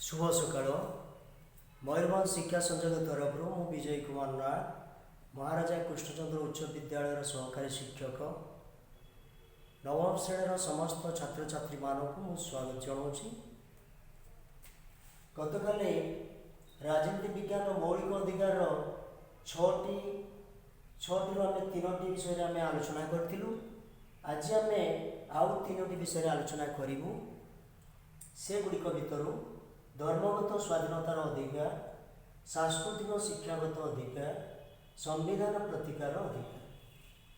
शुभ सकाळ मयूरभंज शिक्षा संयोग तरफ मु विजय कुमार नाग महाराजा कृष्णचंद्र उच्च विद्यालय सहकारी शिक्षक नवम श्रेणीर समस्त छात्र छात्री मानक स्वागत जनाऊँगी। गतकाली राजनीति विज्ञान मौलिक अधिकार छटी आम तीनो विषय आम आलोचना करूँ। आज आम आउ तीनो विषय आलोचना करूँ। से गुड़िक भितर धर्मगत स्वाधीनतार अधिकार, सांस्कृतिक शिक्षागत अधिकार, संविधान प्रतिकार अधिकार।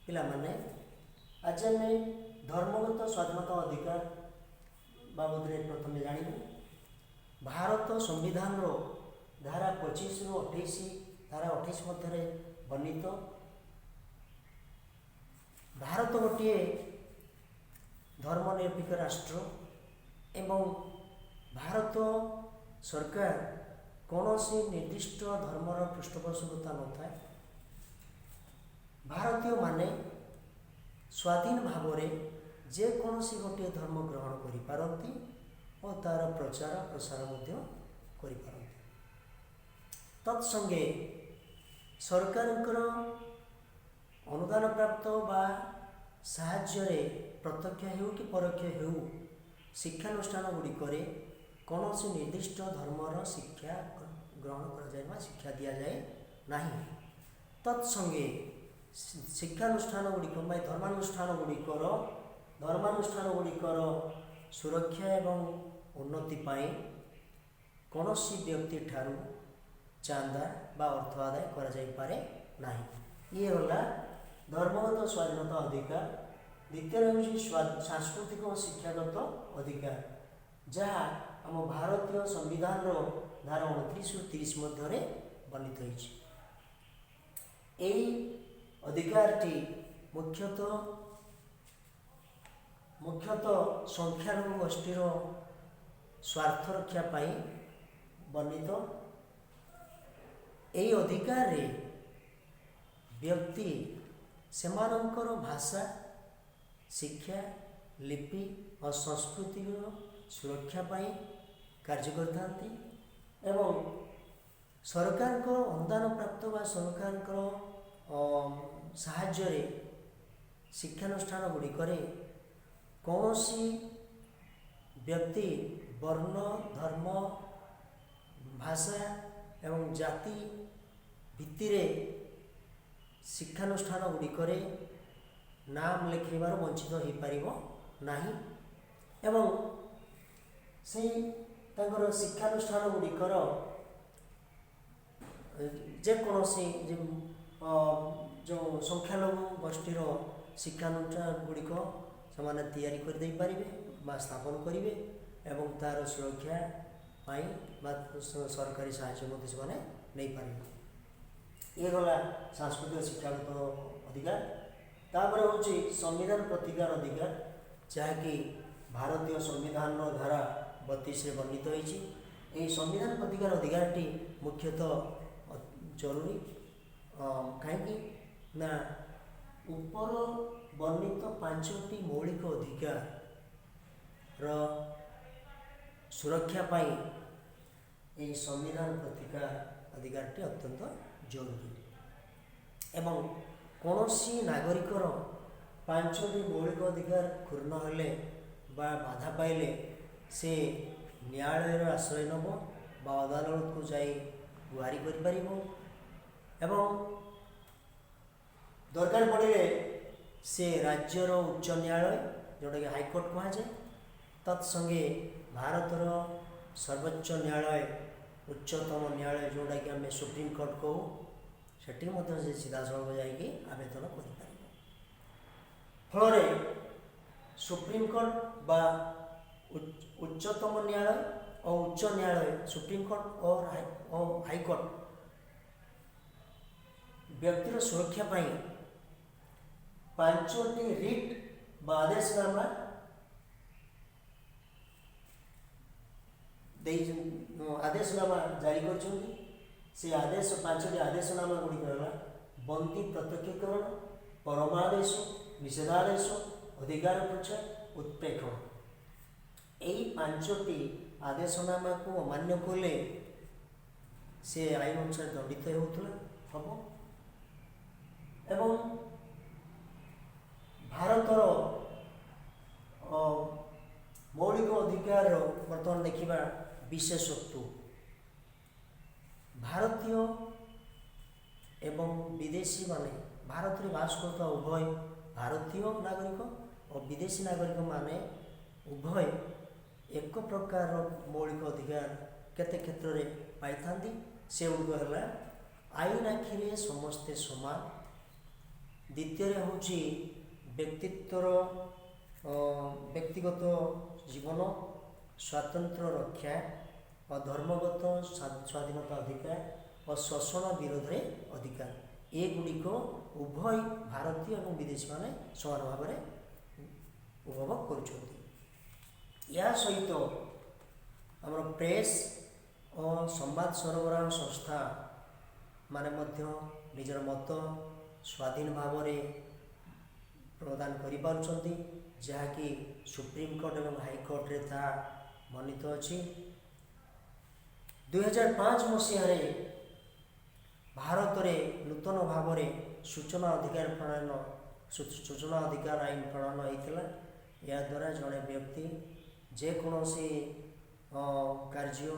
पिला माने आज आम धर्मगत स्वाधीनता अधिकार बाबद प्रथम जानू। भारत संविधान धारा 25 रु 28 धारा 28 मध्य वर्णित भारत गोटे धर्मनिरपेक्ष राष्ट्र एवं भारत सरकार कौन निर्दिष्ट धर्मर पृष्ठपोषकता न था। भारतीय माने स्वाधीन भाव जेकोसी गोटे धर्म ग्रहण करिपारंती और तार प्रचार प्रसार करिपारंती। तत्संगे सरकारଙ୍କର अनुदान प्राप्त बा साहाय्य प्रत्यक्ष हेउ कि परोक्ष हेउ शिक्षानुष्ठान गुड़िकरे कौन निर्दिष्ट धर्मर शिक्षा ग्रहण कर शिक्षा दि जाए नहीं। तत्संगे शिक्षानुष्ठान गुड़िक धर्मानुष्ठान गुड़िकर सुरक्षा एवं उन्नति पाई कौन व्यक्ति ठारू चांदा बा अर्थ आदाय करा जाई पारे नहीं। ये होला धर्मगत स्वाधीनता अधिकार। द्वितीय हूँ सांस्कृतिक और शिक्षागत अधिकार जहाँ आम भारतीय संविधान धारा 29 रु 30 मध्य वर्णित होइछि। एई अधिकारटी मुख्यतः संख्यालघु गोष्ठीर स्वार्थ रक्षा पाई वर्णित। एई अधिकार रे व्यक्ति सेमानंकर भाषा शिक्षा लिपि और संस्कृति सुरक्षा पाई कार्य करथांती एवं सरकार को अनुदान प्राप्त बा सरकार को साहाय्य शिक्षानुष्ठान गुड़िकरे कौनसी व्यक्ति वर्ण धर्म भाषा एवं जाति भित्तिरे शिक्षानुष्ठान गुड़िकरे नाम लिखाइबार वंचित हो पारिबो नाही एवं से तांकर शिक्षानुष्ठान गुड़िकर जेकोसी जो संख्यालघु गोष्ठीर शिक्षानुष्ठान गुड़िक से तैयारी कर दे पारिबे बा स्थापन करिवे एवं तार सुरक्षा पाई बा सरकारी साहाय्य मध्य से नहीं पारिबे। ये गला सांस्कृतिक शिक्षागत अधिकार। तापर हूँ संविधान प्रतिकार अधिकार जहाँकि भारतीय संविधान धारा 32 वर्णित होती। संविधान प्रतिकार अधिकारटी मुख्यतः जरूरी कहीं ना ऊपर वर्णित 5टी मौलिक अधिकार सुरक्षा पाई ये संविधान प्रतिकार अधिकारटी अत्यंत जरूरी एवं कौनसी नागरिकर 5टी मौलिक अधिकार क्षुण्ण हेले बा बाधा पाइले से न्यायालय आश्रय नब बा अदालत को जाई गुहारी कर एवं दरकार पड़े से राज्यर उच्च न्यायालय जोटा कि हाईकोर्ट कह जाए तत्संगे भारतर सर्वोच्च न्यायालय उच्चतम न्यायालय जोटा कि आम सुप्रीम कोर्ट कहू से सीधा सड़क जाकि आवेदन कर फल सुप्रीम कोर्ट बा उच्चतम न्यायालय और उच्च न्यायालय सुप्रीम कोर्ट और हाईकोर्ट व्यक्तिर सुरक्षा पाई 5टी रिट बा आदेशनामा जारी कर से आदेश 5टी आदेशनामा गुड़िक बंदी प्रत्यक्षीकरण परमादेश निषेधादेश अधिकार प्रचार उत्प्रेक्षण यही 5टी आदेशनामा को अमान्य कले से आईन अनुसार दंडित होता हम एवं भारतर मौलिक अधिकार बर्तमान देखा विशेषत्व भारतीय एवं विदेशी माने भारत में बास करता उभय भारतीय नागरिक और विदेशी नागरिक माने उभय एक प्रकार मौलिक अधिकार केते क्षेत्र में पाई थांती से गुड़िक है आईन आखिरे समस्ते समान द्वितीय हूँ व्यक्तित्वर व्यक्तिगत जीवन स्वातंत्र रक्षा और धर्मगत स्वाधीनता अधिकार और शोषण विरोध में अधिकार ये गुड़िक उभय भारतीय और विदेशी माने समान भाव में उपभोग कर या सहित आमर प्रेस और संवाद सरबराह संस्था माने मध्य निजर मत स्वाधीन भाव में प्रदान करि जहाँकि सुप्रीमकोर्ट और हाईकोर्ट रे ता मनित अच्छी 2005 मसीह भारत में नूतन भाव में सूचना अधिकार प्रणायन सूचना अधिकार आईन प्रणायन होता या द्वारा जड़े व्यक्ति जेकोसी कार्य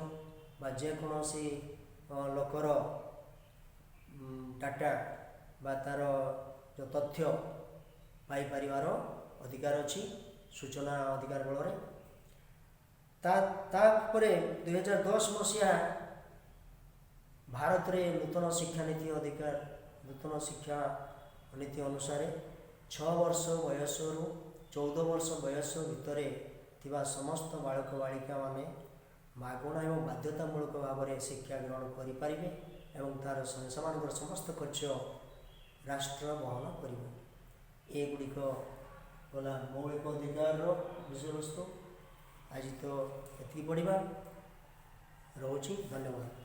बा जेकोसी लोकर डाटा बा तार जो तथ्य पाई परिवार अधिकार अच्छी सूचना अधिकार बल तापर 2010 मसीहा भारत में नूतन शिक्षा नीति अधिकार नूतन शिक्षा नीति अनुसार 6 वर्ष बयस रु 14 वर्ष बयस भितर थिबा समस्त बालक बालिका माने मागणा एवं बाध्यतामूलक भाव में शिक्षा ग्रहण करें एवं तार समस्त खर्च राष्ट्र बहन कर एगुड़िक गला मौलिक अधिकार विषय वस्तु आज तो ये पढ़ा रोचे धन्यवाद।